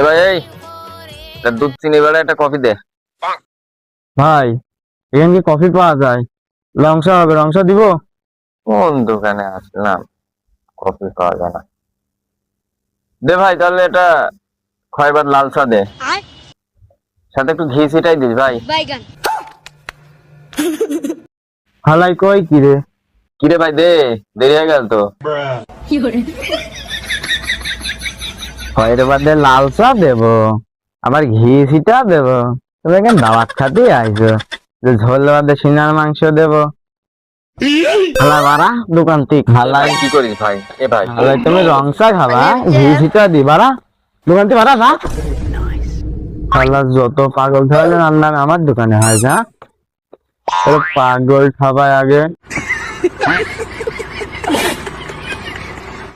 ভাই এই দুধ চিনি বেলা একটা কফি দে। ভাই এখানে কি কফি পাওয়া যায়? লংসা হবে, লংসা দিব? কোন দোকানে আসলাম, কফি পাওয়া যায় না। দে ভাই তাহলে এটা খয়বার লাল চা দে, সাথে একটু ঘি ছিটাই দিস ভাই। হালাই কই কি রে? কিরে ভাই দে, দেরি হয়ে গেল তো। খয়ের বাদে লাল চা দেব, আবার ঘি ছিটা দেব। তবে এখানে দাওয়াত খাতে আইছো যে ঝোল বাদে সিনার মাংস দেব। হালা বাড়া দোকান থেকে হালাই কি করিস ভাই? এ ভাই হালাই তুমি রং চা খাবা, ঘি ছিটা দি বাড়া দোকান থেকে বাড়া না। হালা যত পাগল খাওয়ালে রান্না আমার দোকানে হয় যা। পাগল খাবাই আগে।